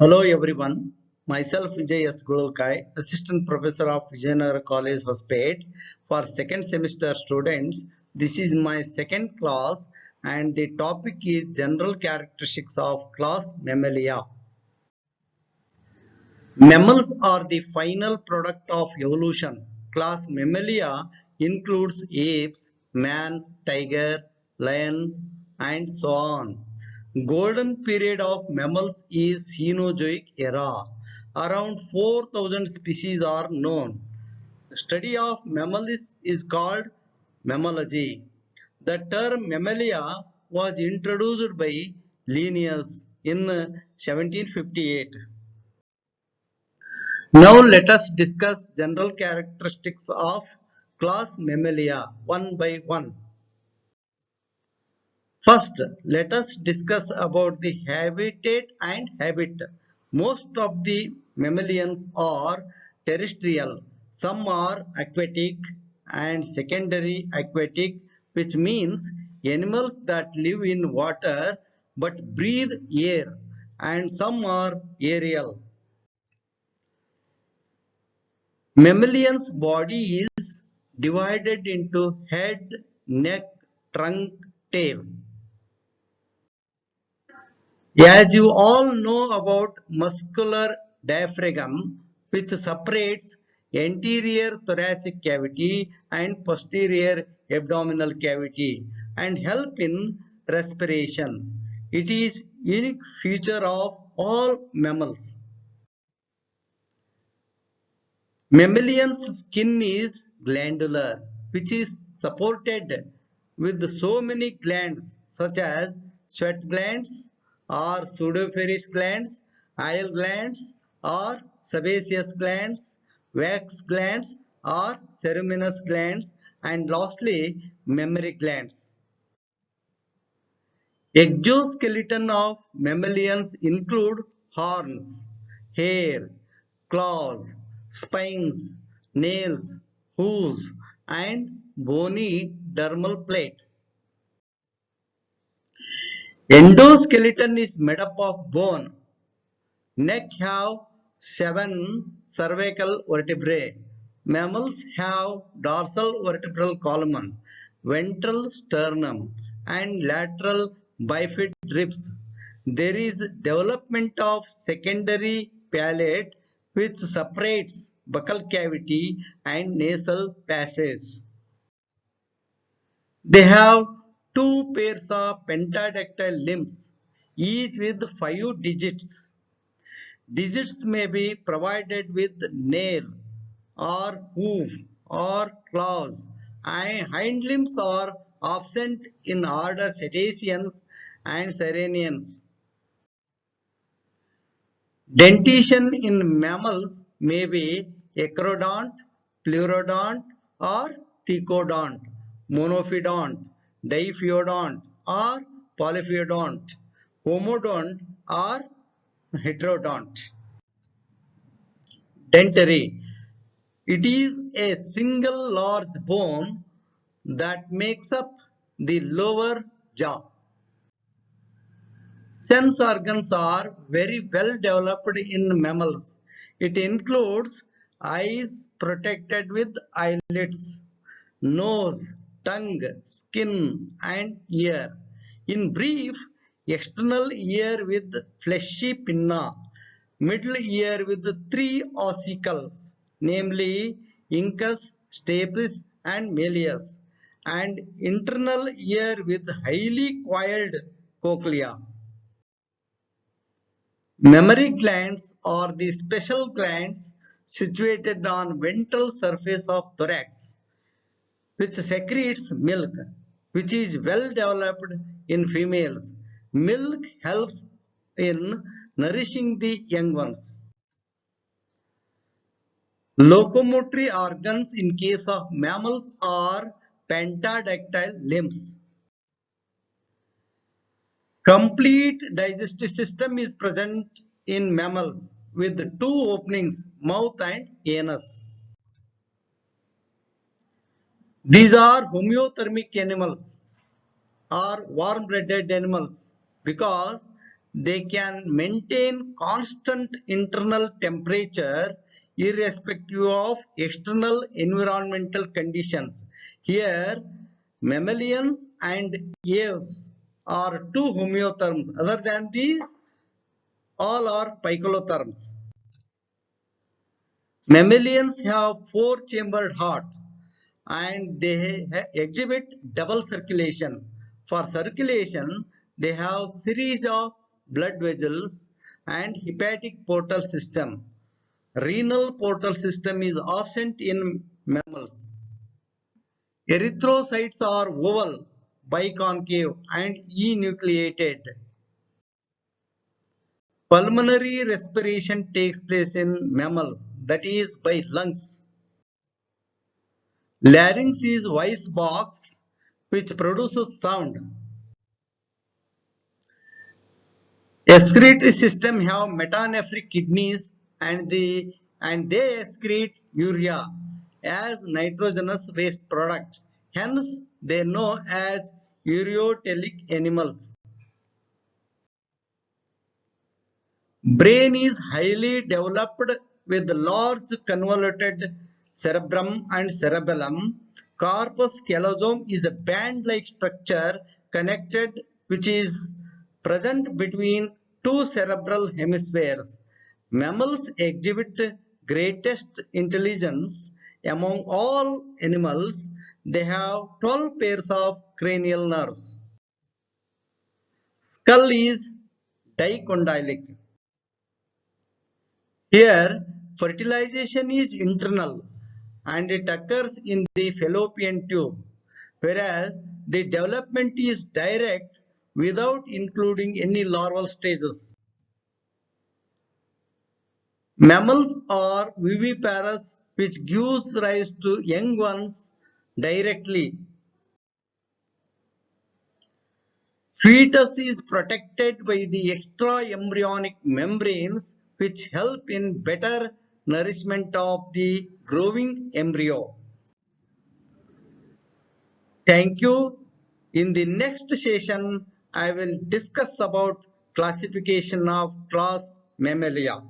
Hello everyone, myself Vijay S. Gulkai, Assistant Professor of Vijayanagara College, Hospet. For second semester students, this is my second class and the topic is General Characteristics of Class Mammalia. Mammals are the final product of evolution. Class Mammalia includes apes, man, tiger, lion, and so on. Golden period of mammals is Cenozoic era. Around 4,000 species are known. Study of mammals is called mammalogy. The term mammalia was introduced by Linnaeus in 1758. Now let us discuss general characteristics of class Mammalia one by one. First, let us discuss about the habitat and habit. Most of the mammalians are terrestrial. Some are aquatic and secondary aquatic, which means animals that live in water but breathe air, and some are aerial. Mammalian's body is divided into head, neck, trunk, tail. As you all know about muscular diaphragm, which separates anterior thoracic cavity and posterior abdominal cavity and help in respiration. It is unique feature of all mammals. Mammalian's skin is glandular, which is supported with so many glands such as sweat glands or pseudoferous glands, ile glands or sebaceous glands, wax glands or ceruminous glands, and lastly mammary glands. Exoskeleton of mammalians include horns, hair, claws, spines, nails, hooves, and bony dermal plate. Endoskeleton is made up of bone. Neck have 7 cervical vertebrae. Mammals have dorsal vertebral column, ventral sternum, and lateral bifid ribs. There is development of secondary palate which separates buccal cavity and nasal passage. They have 2 pairs of pentadactyl limbs, each with 5 digits. Digits may be provided with nail or hoof or claws, and hind limbs are absent in order cetaceans and sirenians. Dentition in mammals may be ecrodont, pleurodont, or thecodont, monophyodont, diphyodont, or polyphyodont, homodont, or heterodont. Dentary. It is a single large bone that makes up the lower jaw. Sense organs are very well developed in mammals. It includes eyes protected with eyelids, nose, tongue, skin, and ear. In brief, external ear with fleshy pinna, middle ear with 3 ossicles, namely incus, stapes, and malleus, and internal ear with highly coiled cochlea. Mammary glands are the special glands situated on ventral surface of thorax, which secretes milk, which is well developed in females. Milk helps in nourishing the young ones. Locomotory organs in case of mammals are pentadactyl limbs. Complete digestive system is present in mammals with 2 openings, mouth and anus. These are homeothermic animals or warm-blooded animals because they can maintain constant internal temperature irrespective of external environmental conditions. Here, mammalians and aves are two homeotherms. Other than these, all are poikilotherms. Mammalians have four-chambered heart and they exhibit double circulation. For circulation, they have series of blood vessels and hepatic portal system. Renal portal system is absent in mammals. Erythrocytes are oval, biconcave and enucleated. Pulmonary respiration takes place in mammals, that is by lungs. Larynx is voice box which produces sound. Excretory system have metanephric kidneys and they excrete urea as nitrogenous waste product. Hence, they are known as ureotelic animals. Brain is highly developed with large convoluted cerebrum and cerebellum. Corpus callosum is a band-like structure connected which is present between two cerebral hemispheres. Mammals exhibit greatest intelligence among all animals. They have 12 pairs of cranial nerves. Skull is dicondylic. Here, fertilization is internal and it occurs in the fallopian tube, whereas the development is direct without including any larval stages. Mammals are viviparous, which gives rise to young ones directly. Fetus is protected by the extraembryonic membranes which help in better nourishment of the growing embryo. Thank you. In the next session, I will discuss about classification of class Mammalia.